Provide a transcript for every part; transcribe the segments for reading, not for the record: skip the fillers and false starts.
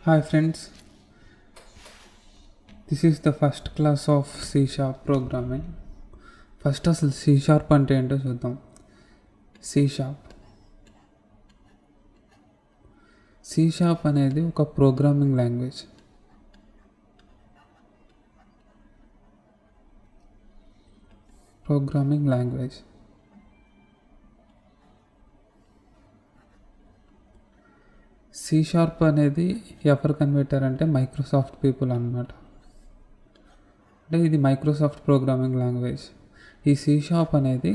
Hi friends, this is the first class of C# programming. First అసలు C# అంటే ఏంటో చూద్దాం. C# అనేది ఒక ప్రోగ్రామింగ్ లాంగ్వేజ్. C# అనేది ఎవరు కనిపెట్టారంటే మైక్రోసాఫ్ట్ పీపుల్ అన్నమాట. అంటే ఇది మైక్రోసాఫ్ట్ ప్రోగ్రామింగ్ లాంగ్వేజ్. ఈ C# అనేది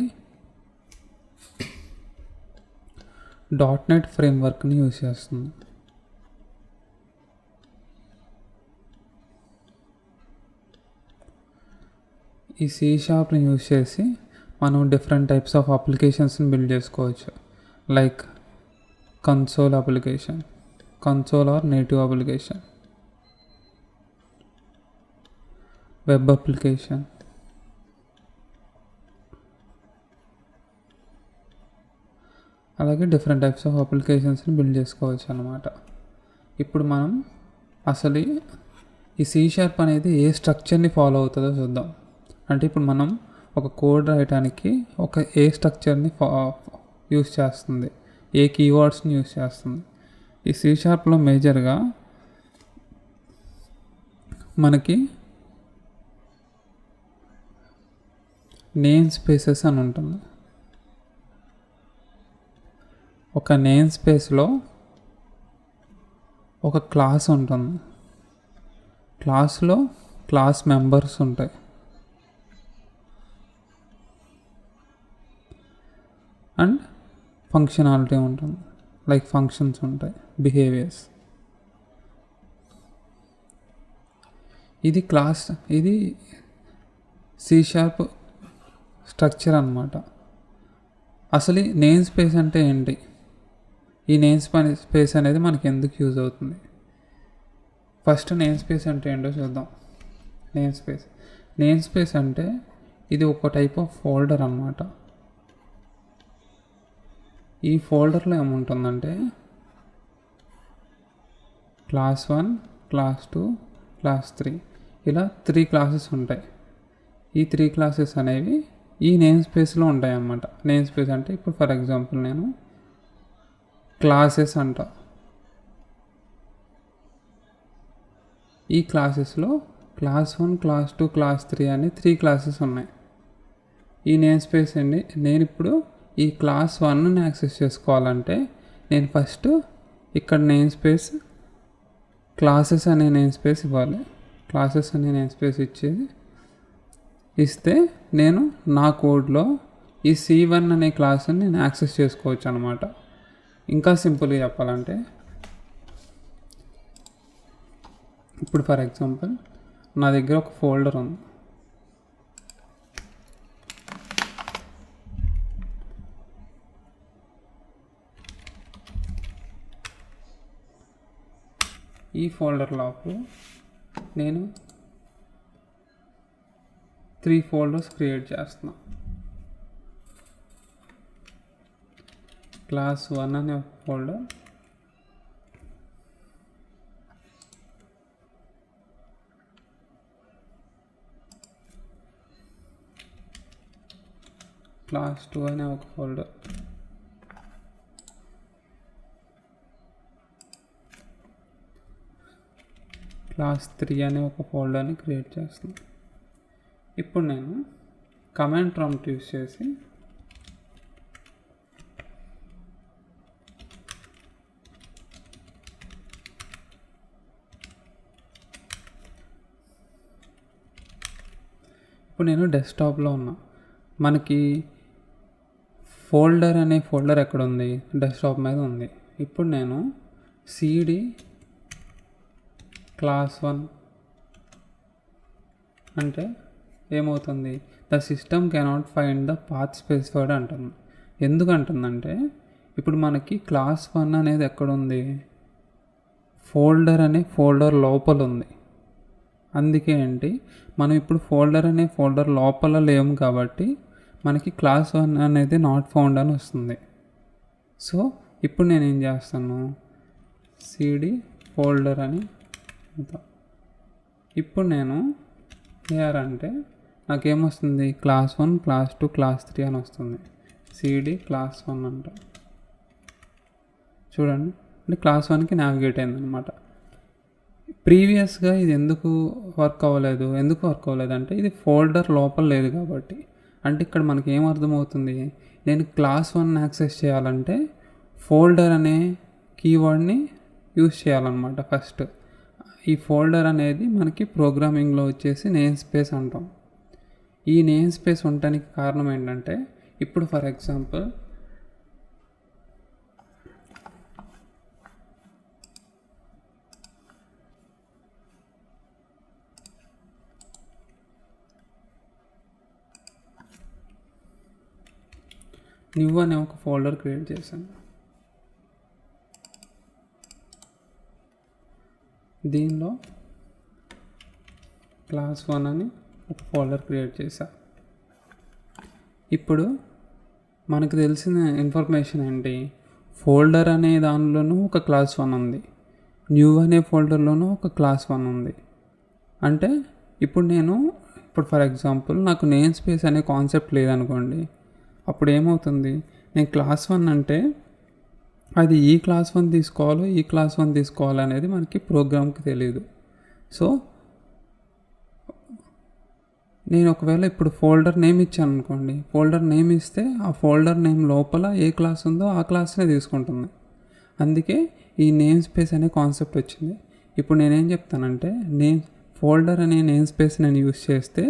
.NET ఫ్రేమ్వర్క్ని యూజ్ చేస్తుంది. ఈ C#ని యూజ్ చేసి మనం డిఫరెంట్ టైప్స్ ఆఫ్ అప్లికేషన్స్ని బిల్డ్ చేసుకోవచ్చు. Like console or native application, web application, అలాగే డిఫరెంట్ టైప్స్ ఆఫ్ అప్లికేషన్స్ని బిల్డ్ చేసుకోవచ్చు అన్నమాట. ఇప్పుడు మనం అసలు ఈ C# అనేది ఏ స్ట్రక్చర్ని ఫాలో అవుతుందో చూద్దాం. అంటే ఇప్పుడు మనం ఒక కోడ్ రాయడానికి ఏ స్ట్రక్చర్ని యూస్ చేస్తుంది, ఏ కీవర్డ్స్ని యూస్ చేస్తుంది. ఈ C#లో మేజర్గా మనకి నేమ్ స్పేసెస్ అని ఉంటుంది. ఒక నేమ్ స్పేస్లో ఒక క్లాస్ ఉంటుంది. క్లాస్లో క్లాస్ మెంబర్స్ ఉంటాయి అండ్ ఫంక్షనాలిటీ ఉంటుంది. లైక్ ఫంక్షన్స్ ఉంటాయి, బిహేవియర్స్. ఇది C# స్ట్రక్చర్ అన్నమాట. అసలు నేమ్ స్పేస్ అంటే ఏంటి, ఈ నేమ్ స్పేస్ అనేది మనకి ఎందుకు యూజ్ అవుతుంది? ఫస్ట్ నేమ్ స్పేస్ అంటే ఏంటో చూద్దాం. నేమ్ స్పేస్ అంటే ఇది ఒక టైప్ ఆఫ్ ఫోల్డర్ అన్నమాట. ఈ ఫోల్డర్లో ఏముంటుందంటే క్లాస్ 1, క్లాస్ 2, క్లాస్ 3 ఇలా 3 క్లాసెస్ ఉంటాయి. ఈ 3 క్లాసెస్ అనేవి ఈ నేమ్ స్పేస్లో ఉంటాయి అన్నమాట. నేమ్ స్పేస్ అంటే ఇప్పుడు ఫర్ ఎగ్జాంపుల్ నేను క్లాసెస్ అంట. ఈ క్లాసెస్లో క్లాస్ 1, క్లాస్ 2, క్లాస్ 3 అని 3 క్లాసెస్ ఉన్నాయి. ఈ నేమ్ స్పేస్ అండి. నేను ఇప్పుడు ఈ క్లాస్ 1ని యాక్సెస్ చేసుకోవాలంటే నేను ఫస్ట్ ఇక్కడ నేమ్ స్పేస్ క్లాసెస్ అనే నేమ్ స్పేస్ ఇవ్వాలి. క్లాసెస్ అనే నేమ్ స్పేస్ ఇస్తే నేను నా కోడ్లో ఈ C1 అనే క్లాస్ని నేను యాక్సెస్ చేసుకోవచ్చు అనమాట. ఇంకా సింపుల్గా చెప్పాలంటే ఇప్పుడు ఫర్ ఎగ్జాంపుల్ నా దగ్గర ఒక ఫోల్డర్ ఉంది. ఈ ఫోల్డర్లోకి నేను 3 ఫోల్డర్స్ క్రియేట్ చేస్తున్నా. క్లాస్ 1 అనే ఒక ఫోల్డర్, క్లాస్ 2 అనే ఒక ఫోల్డర్, క్లాస్ 3 అనే ఒక ఫోల్డర్ని క్రియేట్ చేస్తాను. ఇప్పుడు నేను కమాండ్ ప్రాంప్ట్ యూస్ చేసి ఇప్పుడు నేను డెస్క్టాప్లో ఉన్నా. మనకి ఫోల్డర్ అనే ఫోల్డర్ ఎక్కడ ఉంది? డెస్క్టాప్ మీద ఉంది. ఇప్పుడు నేను cd క్లాస్ 1 అంటే ఏమవుతుంది? The system cannot find the path specified అంటుంది. ఎందుకంటుందంటే ఇప్పుడు మనకి క్లాస్ 1 అనేది ఎక్కడుంది? ఫోల్డర్ అనే ఫోల్డర్ లోపల ఉంది. అందుకే ఏంటి మనం ఇప్పుడు ఫోల్డర్ అనే ఫోల్డర్ లోపల లేము కాబట్టి మనకి క్లాస్ 1 అనేది నాట్ ఫౌండ్ అని వస్తుంది. సో ఇప్పుడు నేను ఏం చేస్తాను, cd ఫోల్డర్ అని. ఇప్పుడు నేను అంటే నాకేమొస్తుంది, క్లాస్ 1, క్లాస్ 2, క్లాస్ 3 అని వస్తుంది. సిడి క్లాస్ 1 అంట. చూడండి, అంటే క్లాస్ 1కి నావిగేట్ అయిందనమాట. ప్రీవియస్గా ఇది ఎందుకు వర్క్ అవ్వలేదు అంటే ఇది ఫోల్డర్ లోపల లేదు కాబట్టి. అంటే ఇక్కడ మనకి ఏం అర్థమవుతుంది, నేను క్లాస్ 1 యాక్సెస్ చేయాలంటే ఫోల్డర్ అనే కీవర్డ్ని యూజ్ చేయాలన్నమాట ఫస్ట్. ఈ ఫోల్డర్ అనేది మనకి ప్రోగ్రామింగ్లో వచ్చేసి నేమ్ స్పేస్ అంటాం. ఈ నేమ్ స్పేస్ ఉండటానికి కారణం ఏంటంటే, ఇప్పుడు ఫర్ ఎగ్జాంపుల్ న్యూ అనే ఒక ఫోల్డర్ క్రియేట్ చేశాను. దీనిలో క్లాస్ 1 అని ఒక ఫోల్డర్ క్రియేట్ చేశా. ఇప్పుడు మనకు తెలిసిన ఇన్ఫర్మేషన్ ఏంటి, ఫోల్డర్ అనే దానిలోనూ ఒక క్లాస్ 1 ఉంది, న్యూ అనే ఫోల్డర్లోనూ ఒక క్లాస్ 1 ఉంది. అంటే ఇప్పుడు ఫర్ ఎగ్జాంపుల్ నాకు నేమ్ స్పేస్ అనే కాన్సెప్ట్ లేదనుకోండి, అప్పుడు ఏమవుతుంది, నేను క్లాస్ 1 అంటే అది ఈ క్లాస్ 1 తీసుకోవాలో ఈ క్లాస్ 1 తీసుకోవాలో అనేది మనకి ప్రోగ్రామ్కి తెలియదు. సో నేను ఒకవేళ ఇప్పుడు ఫోల్డర్ నేమ్ ఇచ్చాను అనుకోండి, ఫోల్డర్ నేమ్ ఇస్తే ఆ ఫోల్డర్ నేమ్ లోపల ఏ క్లాస్ ఉందో ఆ క్లాస్నే తీసుకుంటుంది. అందుకే ఈ నేమ్ స్పేస్ అనే కాన్సెప్ట్ వచ్చింది. ఇప్పుడు నేనేం చెప్తానంటే, ఫోల్డర్ అనే నేమ్ స్పేస్ నేను యూస్ చేస్తే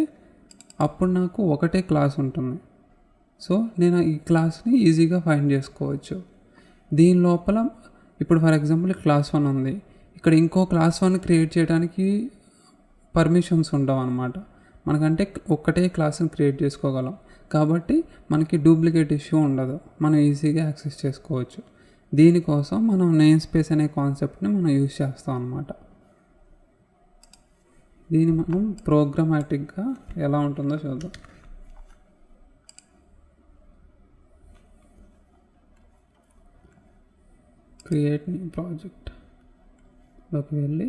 అప్పుడు నాకు ఒకటే క్లాస్ ఉంటుంది. సో నేను ఈ క్లాస్ని ఈజీగా ఫైండ్ చేసుకోవచ్చు. దీని లోపల ఇప్పుడు ఫర్ ఎగ్జాంపుల్ క్లాస్ 1 ఉంది, ఇక్కడ ఇంకో క్లాస్ 1 క్రియేట్ చేయడానికి పర్మిషన్స్ ఉండవు అనమాట. మనకంటే ఒక్కటే క్లాస్ని క్రియేట్ చేసుకోగలం కాబట్టి మనకి డూప్లికేట్ ఇష్యూ ఉండదు, మనం ఈజీగా యాక్సెస్ చేసుకోవచ్చు. దీనికోసం మనం నేమ్ స్పేస్ అనే కాన్సెప్ట్ని మనం యూజ్ చేస్తాం అన్నమాట. దీన్ని మనం ప్రోగ్రామాటిక్గా ఎలా ఉంటుందో చూద్దాం. క్రియేట్ న్యూ ప్రాజెక్ట్లోకి వెళ్ళి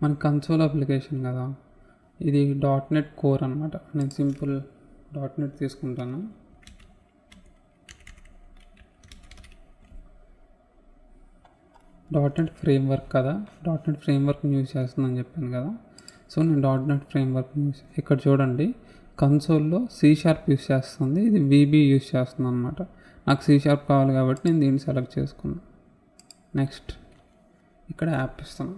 మన కన్సోల్ అప్లికేషన్ కదా, ఇది .NET కోర్ అనమాట. నేను సింపుల్ .NET తీసుకుంటాను. .NET ఫ్రేమ్వర్క్ కదా, .NET ఫ్రేమ్వర్క్ని యూజ్ చేస్తుందని చెప్పాను కదా. సో నేను .NET ఫ్రేమ్వర్క్ని ఇక్కడ చూడండి, కన్సోల్లో C# యూజ్ చేస్తుంది, ఇది VB యూజ్ చేస్తుంది అనమాట. నాకు C# కావాలి కాబట్టి నేను దీన్ని సెలెక్ట్ చేసుకున్నాను. నెక్స్ట్ ఇక్కడ యాప్ ఇస్తాను,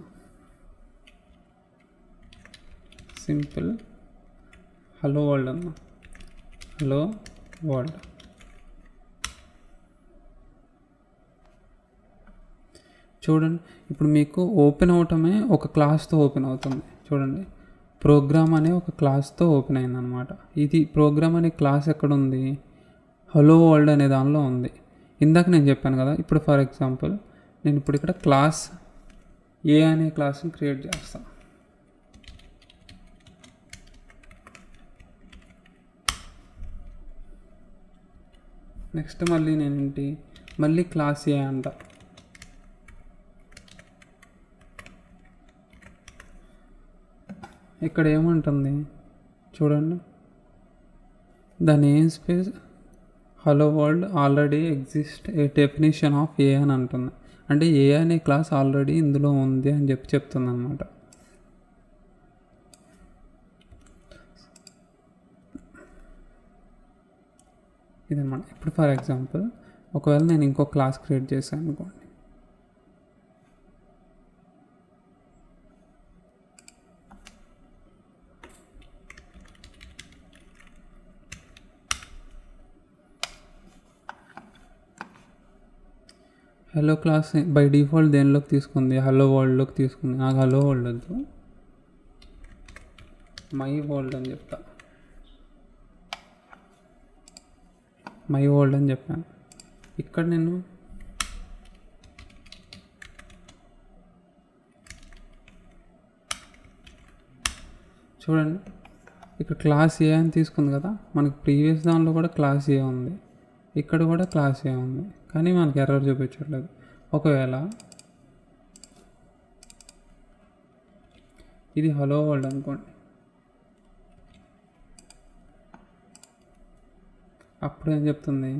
సింపుల్ హలో వరల్డ్ అన్న, హలో వరల్డ్. చూడండి, ఇప్పుడు మీకు ఓపెన్ అవటమే ఒక క్లాస్తో ఓపెన్ అవుతుంది. చూడండి, ప్రోగ్రామ్ అనే ఒక క్లాస్తో ఓపెన్ అయిందనమాట. ఇది ప్రోగ్రామ్ అనే క్లాస్ ఎక్కడ ఉంది, హలో వరల్డ్ అనే దానిలో ఉంది. ఇందాక నేను చెప్పాను కదా, ఇప్పుడు ఫర్ ఎగ్జాంపుల్ నేను ఇప్పుడు ఇక్కడ క్లాస్ ఏ అనే క్లాస్ని క్రియేట్ చేస్తాను. నెక్స్ట్ మళ్ళీ క్లాస్ ఏ అంట. ఇక్కడ ఏమంటుంది చూడండి, the namespace hello world already exist a definition of A అని అంటుంది. అంటే ఏ అనే క్లాస్ ఆల్రెడీ ఇందులో ఉంది అని చెప్తుంది అనమాట. ఇదన్నమాట. ఇప్పుడు ఫర్ ఎగ్జాంపుల్ ఒకవేళ నేను ఇంకో క్లాస్ క్రియేట్ చేశాను అనుకోండి, హలో క్లాస్ బై డిఫాల్ట్ దేనిలోకి తీసుకుంది, హలో వరల్డ్లోకి తీసుకుంది. నాకు హలో వరల్డ్ వద్దు, మై వరల్డ్ అని చెప్తా. మై వరల్డ్ అని చెప్పాను. ఇక్కడ నేను చూడండి, ఇక్కడ క్లాస్ ఏ అని తీసుకుంది కదా, మనకి ప్రీవియస్ దానిలో కూడా క్లాస్ ఏ ఉంది, ఇక్కడ కూడా క్లాస్ ఏ ఉంది, కానీ మనకి ఎర్రర్ చూపించట్లేదు. ఒకవేళ ఇది హలో వరల్డ్ అనుకోండి. అప్పుడు ఏం చెప్తుంది,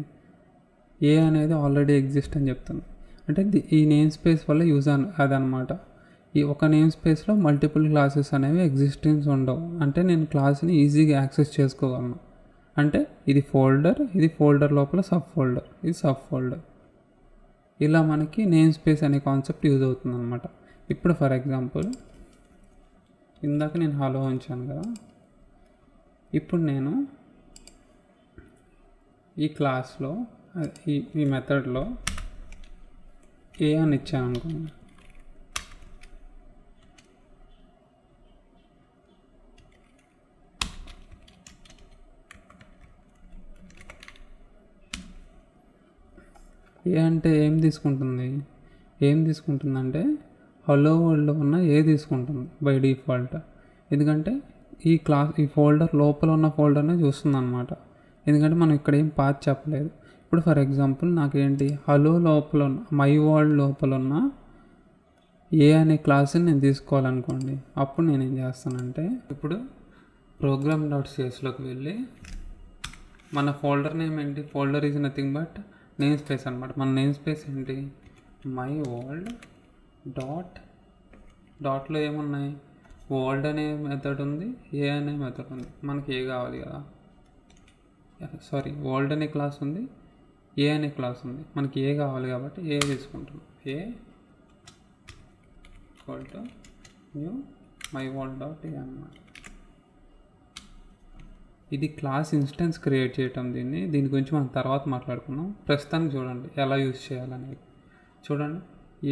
ఏ అనేది ఆల్రెడీ ఎగ్జిస్ట్ అని చెప్తుంది. అంటే ఈ నేమ్ స్పేస్ వల్ల యూజ్ అదనమాట. ఈ ఒక నేమ్ స్పేస్లో మల్టిపుల్ క్లాసెస్ అనేవి ఎగ్జిస్టెన్స్ ఉండవు. అంటే నేను క్లాస్ని ఈజీగా యాక్సెస్ చేసుకోగలను. అంటే ఇది ఫోల్డర్, ఇది ఫోల్డర్ లోపల సబ్ ఫోల్డర్, ఇది సబ్ ఫోల్డర్. ఇలా మనకి నేమ్ స్పేస్ అనే కాన్సెప్ట్ యూజ్ అవుతుంది అనమాట. ఇప్పుడు ఫర్ ఎగ్జాంపుల్ ఇందాక నేను హలో ఉంచాను కదా, ఇప్పుడు నేను ఈ క్లాస్లో ఈ మెథడ్లో ఏ అని ఇచ్చాను అనుకోండి. ఏ అంటే ఏం తీసుకుంటుందంటే హలో వరల్డ్లో ఉన్న ఏ తీసుకుంటుంది బై డిఫాల్ట్. ఎందుకంటే ఈ ఫోల్డర్ లోపల ఉన్న ఫోల్డర్నే చూస్తుంది అనమాట. ఎందుకంటే మనం ఇక్కడ ఏం పాత్ చెప్పలేదు. ఇప్పుడు ఫర్ ఎగ్జాంపుల్ నాకేంటి హలో లోపల ఉన్న మై వరల్డ్ లోపల ఉన్న ఏ అనే క్లాస్ని నేను తీసుకోవాలనుకోండి. అప్పుడు నేను ఏం చేస్తానంటే ఇప్పుడు program.csలోకి వెళ్ళి మన ఫోల్డర్ నేమ్ ఏంటి, folder is nothing but name space అనమాట. మన నేమ్ స్పేస్ ఏంటి, మై వరల్డ్ డాట్లో ఏమున్నాయి, వరల్డ్ అనే మెథడ్ ఉంది, ఏ అనే మెథడ్ ఉంది. మనకి ఏ కావాలి కదా, వరల్డ్ అనే క్లాస్ ఉంది, ఏ అనే క్లాస్ ఉంది. మనకి ఏ కావాలి కాబట్టి ఏ తీసుకుంటున్నాం. A equal to new my world dot A అన్నమాట. ఇది క్లాస్ ఇన్స్టెన్స్ క్రియేట్ చేయటం. దీని గురించి మనం తర్వాత మాట్లాడుకుందాం. ప్రస్తుతానికి చూడండి ఎలా యూజ్ చేయాలనేది. చూడండి,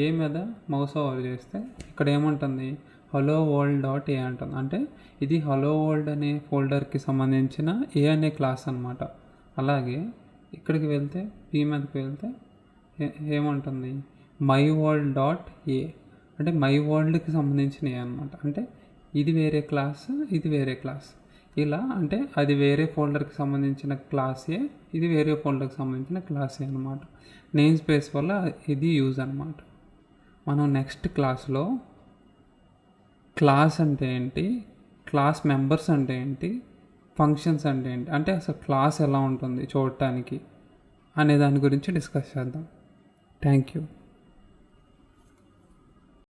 ఏ మీద మౌస్ ఓవర్ చేస్తే ఇక్కడ ఏముంటుంది, హలో వరల్డ్ డాట్ ఏ అంటుంది. అంటే ఇది హలో వరల్డ్ అనే ఫోల్డర్కి సంబంధించిన ఏ అనే క్లాస్ అనమాట. అలాగే ఇక్కడికి వెళ్తే పీ మీదకి వెళ్తే ఏముంటుంది, మై వరల్డ్ డాట్ ఏ అంటే మై వరల్డ్కి సంబంధించిన ఏ అనమాట. అంటే ఇది వేరే క్లాస్, ఇది వేరే క్లాస్. ఇలా అంటే అది వేరే ఫోల్డర్కి సంబంధించిన క్లాస్ ఏ, ఇది వేరే ఫోల్డర్కి సంబంధించిన క్లాస్ ఏ అనమాట. నేమ్ స్పేస్ వల్ల ఇది యూజ్ అనమాట. మనం నెక్స్ట్ క్లాస్లో క్లాస్ అంటే ఏంటి, క్లాస్ మెంబర్స్ అంటే ఏంటి, ఫంక్షన్స్ అంటే ఏంటి, అంటే అసలు క్లాస్ ఎలా ఉంటుంది చూడటానికి అనే దాని గురించి డిస్కస్ చేద్దాం. Thank you.